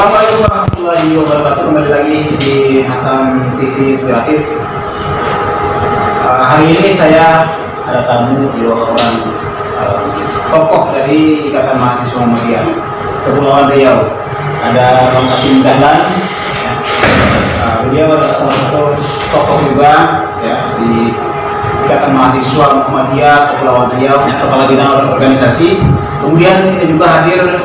Assalamualaikum warahmatullahi wabarakatuh. Kembali lagi di Hasan TV Inspiratif. Hari ini saya ada tamu dua orang tokoh dari Ikatan Mahasiswa Muhammadiyah Kepulauan Riau. Ada Bang Kasim Dahlan. Beliau adalah salah satu tokoh juga ya di Ikatan Mahasiswa Muhammadiyah Kepulauan Riau, kepala bidang organisasi. Kemudian ini juga hadir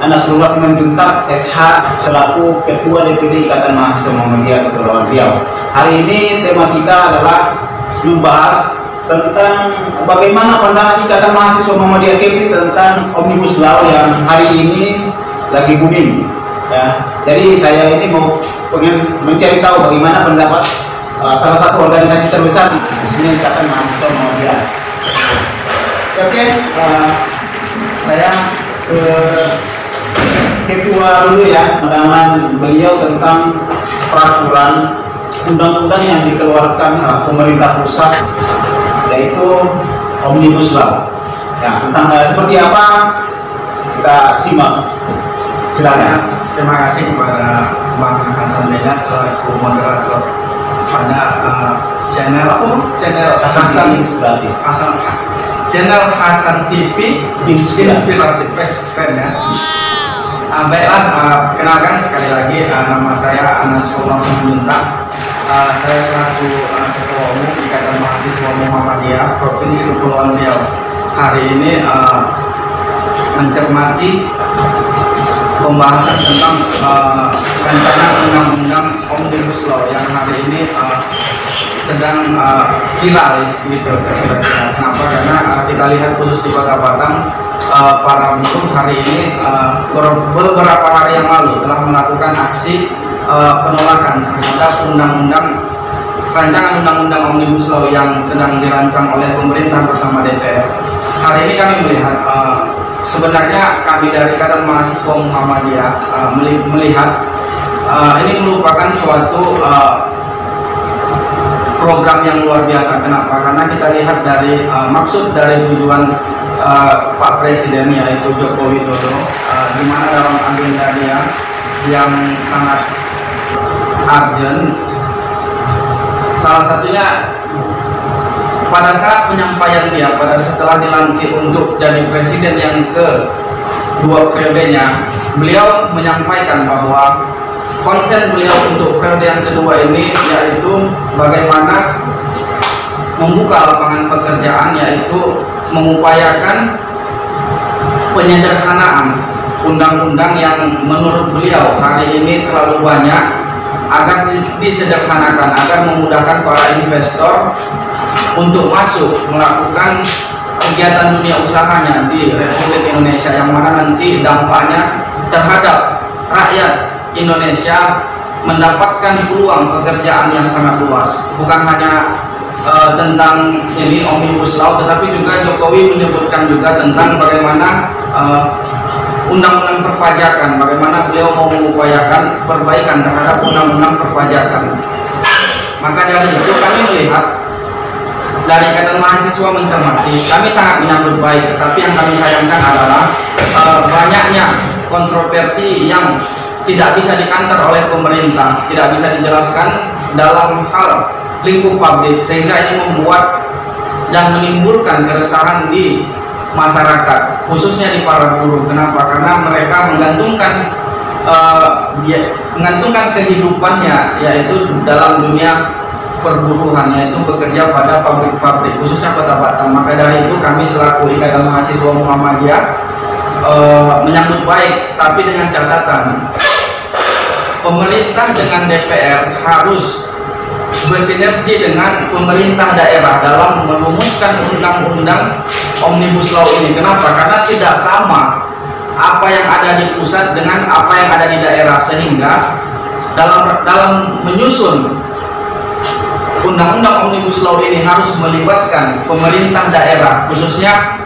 Nasrullah Simanjuntak SH selaku Ketua DPD Ikatan Mahasiswa Muhammadiyah Kepulauan Riau. Hari ini tema kita adalah membahas tentang bagaimana pandangan Ikatan Mahasiswa Muhammadiyah KEPRI tentang Omnibus Law yang hari ini lagi booming. Ya, jadi saya ini pengen mencari tahu bagaimana pendapat salah satu organisasi terbesar di sini, Ikatan Mahasiswa Muhammadiyah. Oke, saya ke Ketua dulu ya, pandangan beliau tentang peraturan undang-undang yang dikeluarkan pemerintah pusat, yaitu Omnibus Law. Ya, tentang seperti apa kita simak. Silakan. Terima kasih kepada Bang Hasan Dahlan selaku moderator pada channel Hasan Inspiratif. Channel Hasan TV Inspiratif ya. Baiklah, kenalkan sekali lagi, nama saya Nasrullah Simanjuntak. Saya selaku Ketua Umum Ikatan Mahasiswa Muhammadiyah Provinsi Kepulauan Riau. Hari ini mencermati pembahasan tentang rancangan undang-undang Omnibus Law yang hari ini sedang viral gitu. Kenapa? Karena kita lihat khusus di Kota Batam, para buruh hari ini beberapa hari yang lalu telah melakukan aksi penolakan terhadap rancangan undang-undang Omnibus Law yang sedang dirancang oleh pemerintah bersama DPR. Hari ini kami melihat sebenarnya kami dari Ikatan Mahasiswa Muhammadiyah melihat ini merupakan suatu program yang luar biasa. Kenapa? Karena kita lihat dari maksud dari tujuan Pak Presiden, yaitu Joko Widodo, di mana dalam agenda dia yang sangat urgent, salah satunya pada saat penyampaian dia setelah dilantik untuk jadi presiden yang kedua periodenya, beliau menyampaikan bahwa konsen beliau untuk periode yang kedua ini yaitu bagaimana membuka lapangan pekerjaan, yaitu mengupayakan penyederhanaan undang-undang yang menurut beliau hari ini terlalu banyak, agar disederhanakan, agar memudahkan para investor untuk masuk melakukan kegiatan dunia usahanya di Republik Indonesia, yang mana nanti dampaknya terhadap rakyat Indonesia mendapatkan peluang pekerjaan yang sangat luas. Bukan hanya tentang ini Omnibus Law, tetapi juga Jokowi menyebutkan juga tentang bagaimana undang-undang perpajakan, bagaimana beliau mau mengupayakan perbaikan terhadap undang-undang perpajakan. Maka dari itu kami melihat dari Ikatan Mahasiswa mencermati, kami sangat menyambut baik, tetapi yang kami sayangkan adalah banyaknya kontroversi yang tidak bisa dikantor oleh pemerintah, tidak bisa dijelaskan dalam hal lingkup publik, sehingga ini membuat dan menimbulkan keresahan di masyarakat, khususnya di para buruh. Kenapa? Karena mereka menggantungkan kehidupannya yaitu dalam dunia perburuhan, yaitu bekerja pada pabrik-pabrik, khususnya Kota Batam. Maka dari itu kami selaku Ikatan Mahasiswa Muhammadiyah menyambut baik, tapi dengan catatan pemerintah dengan DPR harus bersinergi dengan pemerintah daerah dalam merumuskan undang-undang Omnibus Law ini. Kenapa? Karena tidak sama apa yang ada di pusat dengan apa yang ada di daerah, sehingga dalam menyusun undang-undang Omnibus Law ini harus melibatkan pemerintah daerah, khususnya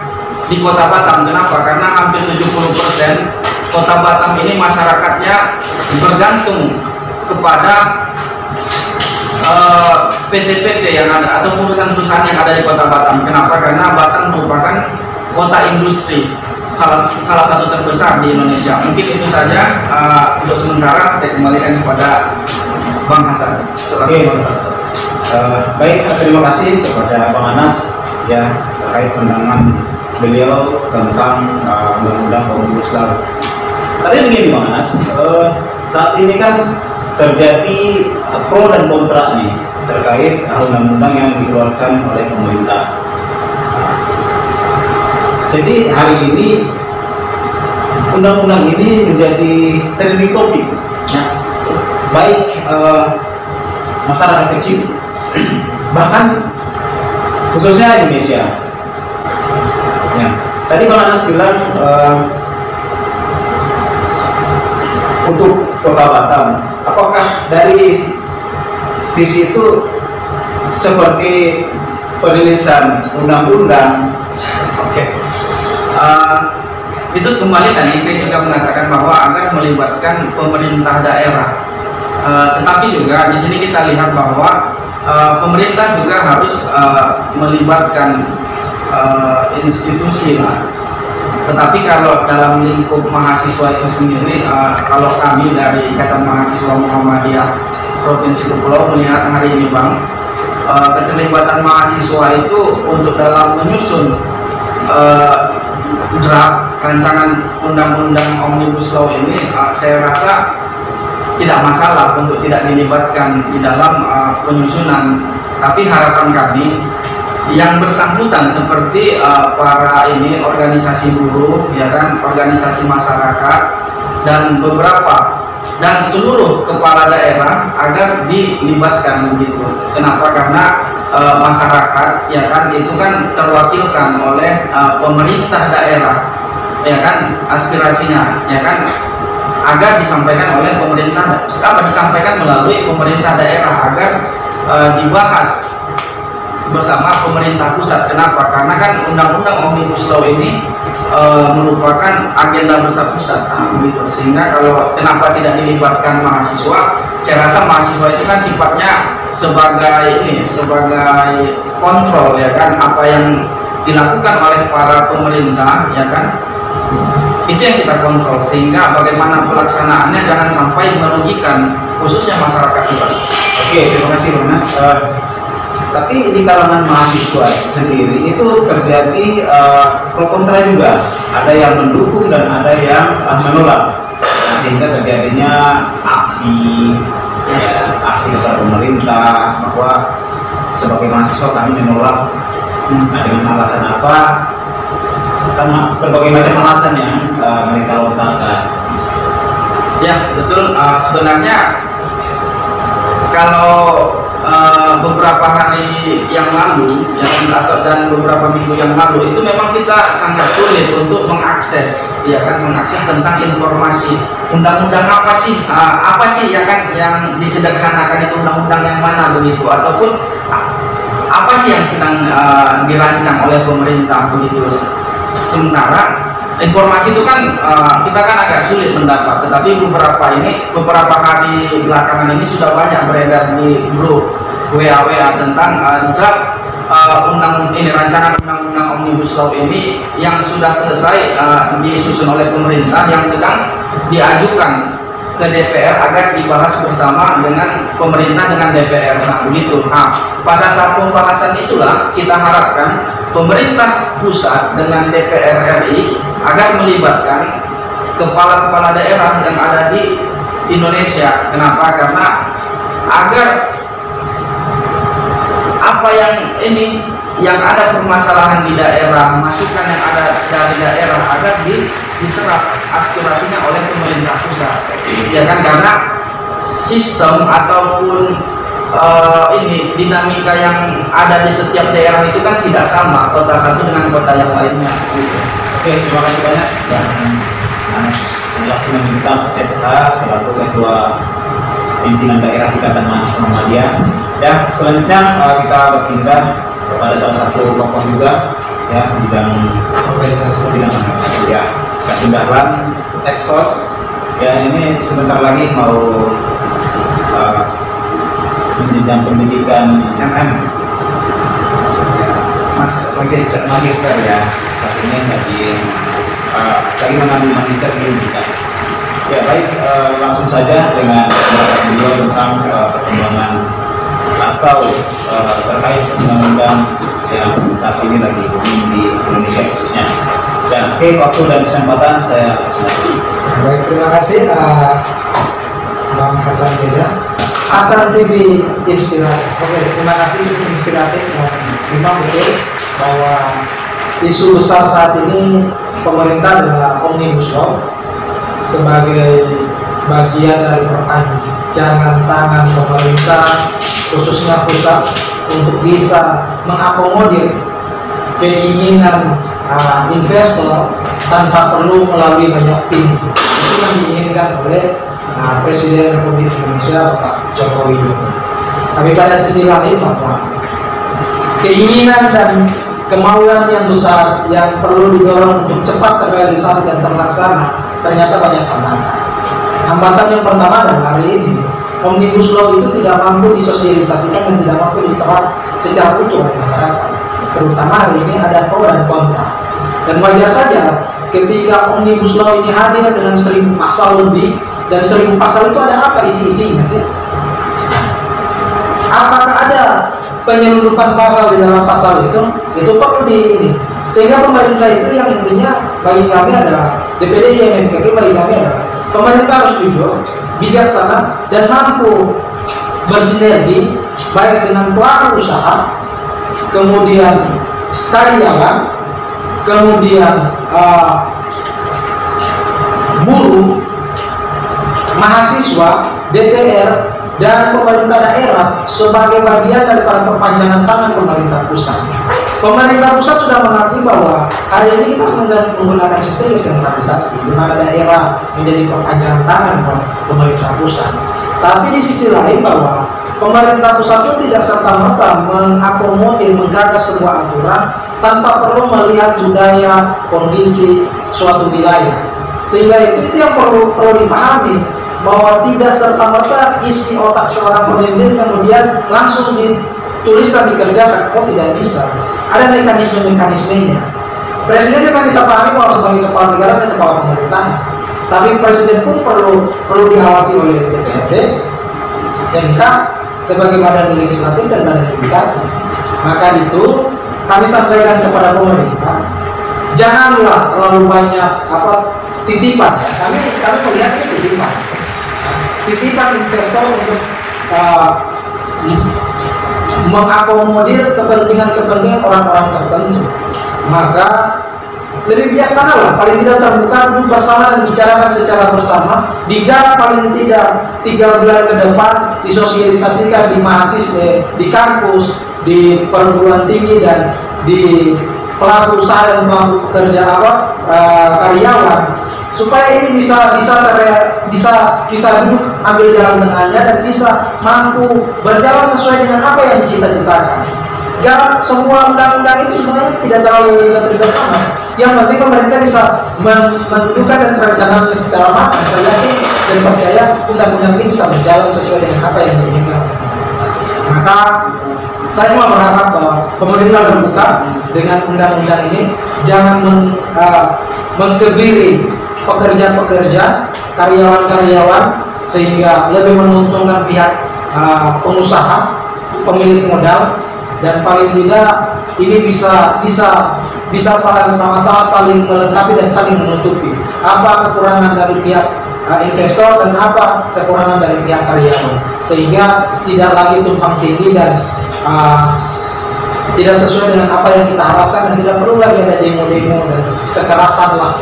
di Kota Batam. Kenapa? Karena hampir 70% Kota Batam ini masyarakatnya bergantung kepada PT-PT yang ada atau perusahaan-perusahaan yang ada di Kota Batam. Kenapa? Karena Batam merupakan kota industri salah satu terbesar di Indonesia. Mungkin itu saja untuk sementara. Saya kembalikan kepada Bang Hasan. Oke. Baik, terima kasih kepada Bang Anas ya terkait pandangan beliau tentang undang-undang Omnibus Law. Tapi begini Bang Anas, saat ini kan terjadi pro dan kontra nih terkait undang-undang yang dikeluarkan oleh pemerintah. Jadi hari ini undang-undang ini menjadi trending topik, ya, baik masyarakat kecil, bahkan khususnya Indonesia. Ya, tadi Bang Anas bilang untuk Kota Batam, apakah dari sisi itu seperti perilisan undang-undang? Oke. Itu kembali tadi saya juga mengatakan bahwa agar melibatkan pemerintah daerah. Tetapi juga di sini kita lihat bahwa pemerintah juga harus melibatkan institusi lah. Tetapi kalau dalam lingkup mahasiswa itu sendiri, kalau kami dari Ikatan Mahasiswa Muhammadiyah Provinsi Kepulauan melihat hari ini Bang, keterlibatan mahasiswa itu untuk dalam menyusun draft rancangan undang-undang Omnibus Law ini, saya rasa tidak masalah untuk tidak dilibatkan di dalam penyusunan. Tapi harapan kami yang bersangkutan seperti para ini organisasi buruh, ya kan, organisasi masyarakat dan beberapa dan seluruh kepala daerah agar dilibatkan begitu. Kenapa? Karena masyarakat, ya kan, itu kan terwakilkan oleh pemerintah daerah, ya kan, aspirasinya, ya kan, agar disampaikan oleh pemerintah, disampaikan melalui pemerintah daerah agar dibahas bersama pemerintah pusat. Kenapa? Karena kan undang-undang Omnibus Law ini merupakan agenda besar pusat, begitu. Sehingga kalau kenapa tidak dilibatkan mahasiswa, saya rasa mahasiswa itu kan sifatnya sebagai kontrol, ya kan, apa yang dilakukan oleh para pemerintah, ya kan, itu yang kita kontrol. Sehingga bagaimana pelaksanaannya jangan sampai merugikan khususnya masyarakat luas. Oke, terima kasih Bang. Tapi di kalangan mahasiswa sendiri itu terjadi pro kontra juga. Ada yang mendukung dan ada yang menolak. Nah, sehingga terjadinya aksi, ya, aksi kepada pemerintah bahwa sebagai mahasiswa kami menolak. Nah, dengan alasan apa? Karena berbagai macam alasan yang mereka lontarkan. Ya, betul. Sebenarnya kalau beberapa hari yang lalu, dan beberapa minggu yang lalu itu memang kita sangat sulit untuk mengakses, ya kan, mengakses tentang informasi undang-undang apa sih ya kan yang disederhanakan itu, undang-undang yang mana begitu, ataupun apa sih yang sedang dirancang oleh pemerintah begitu. Sementara informasi itu kan kita kan agak sulit mendapat, tetapi beberapa hari belakangan ini sudah banyak beredar di grup WA tentang draft rancangan undang-undang Omnibus Law ini yang sudah selesai disusun oleh pemerintah, yang sedang diajukan ke DPR agar dibahas bersama dengan pemerintah dengan DPR. Nah, begitu. Nah, pada saat pembahasan itulah kita harapkan pemerintah pusat dengan DPR RI agar melibatkan kepala-kepala daerah yang ada di Indonesia. Kenapa? Karena agar apa yang ada permasalahan di daerah, masukan yang ada dari daerah agar diserap aspirasinya oleh pemerintah pusat, ya kan, karena sistem ataupun dinamika yang ada di setiap daerah itu kan tidak sama kota satu dengan kota yang lainnya gitu. Oke, terima kasih banyak Bang Anas Laksana Bintang SH selaku Ketua Pimpinan Daerah Ikatan Mahasiswa Muhammadiyah. Ya, selanjutnya kita berpindah kepada salah satu tokoh juga, ya, bidang organisasi ya, Kasih Dahlan Esos. Ya, ini sebentar lagi mau menjenjang pendidikan MM, magister ya, ini lagi mengambil magister pendidikan. Ya baik, langsung saja dengan pendapat beliau tentang perkembangan atau terkait undang-undang yang saat ini lagi booming di Indonesia khususnya. Dan oke, waktu dan kesempatan saya silakan. Baik, terima kasih Bang Hasan Beda. Hasan TV Inspiratif. Oke, terima kasih inspiratif. Memang betul bahwa isu besar saat ini pemerintah adalah Omnibus Law sebagai bagian dari perpanjangan tangan pemerintah khususnya pusat untuk bisa mengakomodir keinginan investor tanpa perlu melalui banyak pintu. Itu yang diinginkan oleh Presiden Republik Indonesia Bapak Joko Widodo. Tapi pada sisi lain bahwa keinginan dan kemauan yang besar yang perlu didorong untuk cepat terrealisasi dan terlaksana ternyata banyak hambatan. Hambatan yang pertama adalah hari ini Omnibus Law itu tidak mampu disosialisasikan dan tidak mampu diserap secara utuh oleh masyarakat. Terutama hari ini ada pro dan kontra. Dan wajar saja ketika Omnibus Law ini hadir dengan 1000 pasal lebih, dan 1000 pasal itu ada apa isi-isinya sih? Apakah ada penyelundupan pasal di dalam pasal itu? Itu perlu ini. Sehingga pemerintah itu yang intinya bagi kami adalah DPD YMMKP, bagi kami adalah pemerintah harus jujur, bijaksana, dan mampu bersinergi baik dengan pelaku usaha, kemudian karyawan, kemudian buruh, mahasiswa, DPR, dan pemerintah daerah sebagai bagian daripada perpanjangan tangan pemerintah pusat. Pemerintah pusat sudah mengakui bahwa hari ini kita menggunakan sistem desentralisasi, di mana daerah menjadi perpanjangan tangan pemerintah pusat. Tapi di sisi lain bahwa pemerintah pusat itu tidak serta-merta mengakomodir, menggagas sebuah aturan tanpa perlu melihat budaya, kondisi suatu wilayah. Sehingga itu yang perlu dipahami, bahwa tidak serta-merta isi otak seorang pemimpin kemudian langsung dituliskan, dikerjakan. Oh, tidak bisa. Ada mekanisme-mekanismenya. Presiden memang kita pahami bahwa sebagai kepala negara dan kepala pemerintahan, tapi presiden pun perlu diawasi oleh DPRD, MK sebagai badan legislatif dan badan yudikatif. Maka itu kami sampaikan kepada pemerintah, janganlah terlalu banyak titipan. Kami melihat ini titipan investor untuk mengakomodir kepentingan orang-orang tertentu. Maka lebih bijaksana lah, paling tidak terbuka duduk bersama dan bicarakan secara bersama, digarap paling tidak 3 bulan ke depan, disosialisasikan di mahasiswa, di kampus, di perguruan tinggi, dan di pelaku usaha dan pelaku pekerja karyawan, supaya ini bisa duduk ambil jalan tengahnya dan bisa mampu berjalan sesuai dengan apa yang dicita-citakan. Garap semua undang-undang itu sebenarnya tidak terlalu ribet-ribet amat. Yang penting pemerintah bisa mendudukan dan perencanaannya secara matang. Saya yakin dan percaya undang-undang ini bisa berjalan sesuai dengan apa yang diinginkan. Maka saya cuma berharap bahwa pemerintah terbuka dengan undang-undang ini, jangan mengkebiri pekerja-pekerja, karyawan-karyawan, sehingga lebih menguntungkan pihak pengusaha, pemilik modal, dan paling tidak ini bisa sama-sama saling melengkapi dan saling menutupi apa kekurangan dari pihak investor dan apa kekurangan dari pihak karyawan, sehingga tidak lagi tumpang tindih dan tidak sesuai dengan apa yang kita harapkan, dan tidak perlu lagi ada demo-demo dan kekerasan lah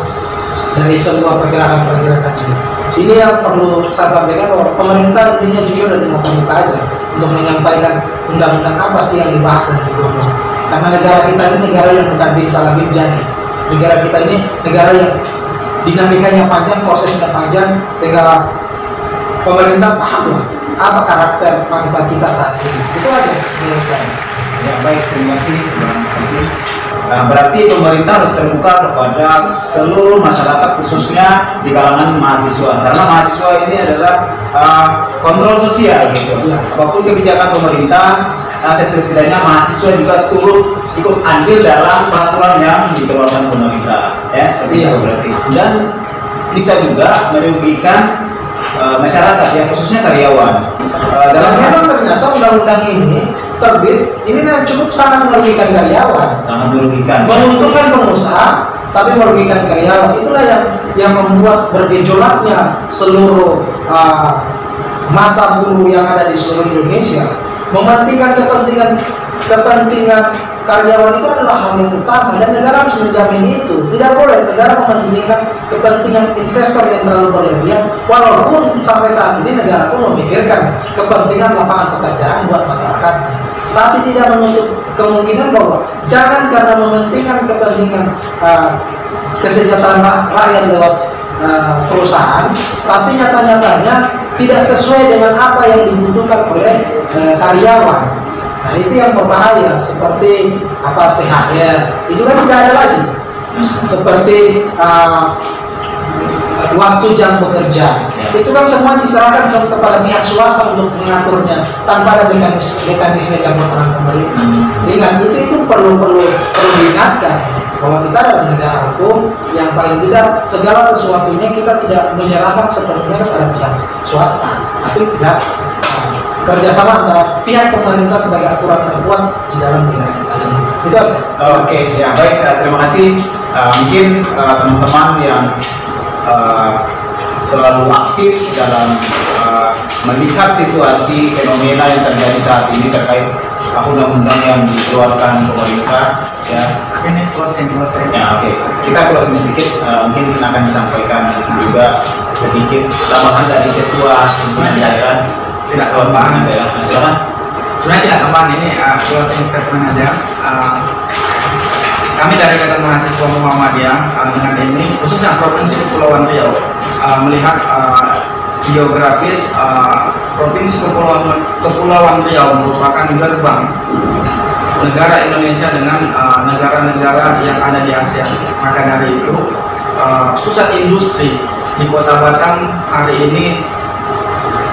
dari sebuah pergerakan-pergerakan ini. Ini yang perlu saya sampaikan, bahwa pemerintah intinya jujur dan mau terbuka aja untuk menyampaikan undang-undang apa sih yang dibahas dan digodok. Karena negara kita ini negara yang bukan bin salah bin jani. Negara kita ini negara yang dinamikanya panjang, prosesnya panjang, sehingga pemerintah paham lah apa karakter bangsa kita saat ini. Itu aja menurut saya. Ya baik, terima kasih. Nah, berarti pemerintah harus terbuka kepada seluruh masyarakat, khususnya di kalangan mahasiswa, karena mahasiswa ini adalah kontrol sosial gitu. Apapun kebijakan pemerintah setidaknya mahasiswa juga turut ikut andil dalam peraturan yang dikeluarkan pemerintah, ya seperti itu berarti. Dan bisa juga merugikan masyarakat, ya khususnya karyawan. Dan memang ternyata undang-undang ini terbit, ini memang cukup sangat merugikan karyawan, sangat merugikan. Menguntungkan pengusaha, tapi merugikan karyawan. Itulah yang membuat bergejolaknya seluruh masa buruh yang ada di seluruh Indonesia. Mementingkan kepentingan karyawan itu adalah hal yang utama, dan negara harus menjamin itu. Tidak boleh negara mementingkan kepentingan investor yang terlalu berlebihan, walaupun sampai saat ini negara pun memikirkan kepentingan lapangan pekerjaan buat masyarakat. Tapi tidak menutup kemungkinan bahwa jangan karena mementingkan kepentingan kesejahteraan rakyat lewat perusahaan, tapi nyata-nyatanya tidak sesuai dengan apa yang dibutuhkan oleh karyawan. Nah, itu yang berbahaya, seperti apa THR, itu kan tidak ada lagi. Seperti waktu jam bekerja, itu kan semua diserahkan kepada pihak swasta untuk mengaturnya tanpa ada mekanisme campur tangan pemerintah. Ingat, itu perlu diingatkan bahwa kita adalah negara hukum yang paling tidak segala sesuatunya kita tidak menyerahkan sepenuhnya kepada pihak swasta, tapi pihak kerjasama antara pihak pemerintah sebagai aturan terkuat di dalam negara kita. Itu aja. Oke, ya baik. Terima kasih. Mungkin teman-teman yang selalu aktif dalam melihat situasi fenomena yang terjadi saat ini terkait undang-undang yang dikeluarkan pemerintah, ya. Ini closing. Ya, oke. Kita closing sedikit. Mungkin akan disampaikan juga sedikit tambahan dari ketua pimpinan daerah. Tidak tambahan ya, silakan. Sebenarnya tidak tambahan, ini closing statement aja. Kami dari Ikatan Mahasiswa Muhammadiyah dengan ini, khususnya Provinsi Kepulauan Riau, melihat geografis Provinsi Kepulauan Riau merupakan gerbang negara Indonesia dengan negara-negara yang ada di Asia. Maka dari itu pusat industri di Kota Batam hari ini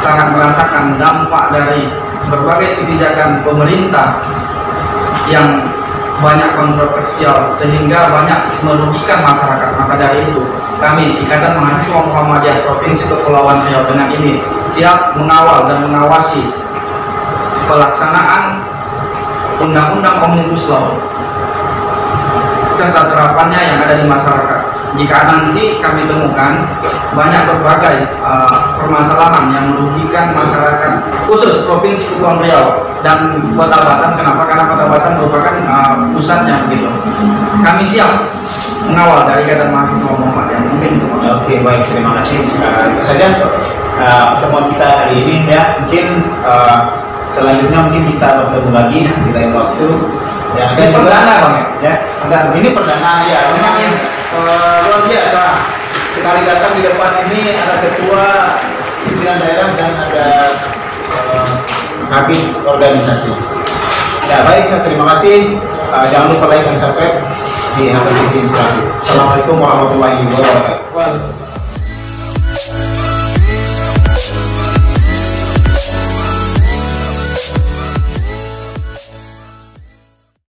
sangat merasakan dampak dari berbagai kebijakan pemerintah yang banyak kontroversial sehingga banyak merugikan masyarakat. Maka dari itu kami Ikatan Mahasiswa Muhammadiyah Provinsi Kepulauan Riau dengan ini siap mengawal dan mengawasi pelaksanaan Undang-Undang Omnibus Law serta terapannya yang ada di masyarakat. Jika nanti kami temukan banyak berbagai permasalahan yang merugikan masyarakat, khusus Provinsi Kepulauan Riau dan Kota Batam. Kenapa? Karena Kota Batam merupakan pusatnya begitu. Kami siap mengawal dari Ikatan Mahasiswa Muhammadiyah. Mungkin itu. Oke, baik, terima kasih. Itu saja pertemuan kita hari ini, ya. Mungkin selanjutnya mungkin kita bertemu lagi di lain waktu. Ya, ini perdana, Bang. Ya, ini perdana, ya. Memang luar biasa. Sekali datang di depan ini ada ketua pimpinan daerah dan ada kabin organisasi. Ya, baik, terima kasih. Jangan lupa like dan subscribe di Hasan TV Inspirasi. Assalamualaikum warahmatullahi wabarakatuh.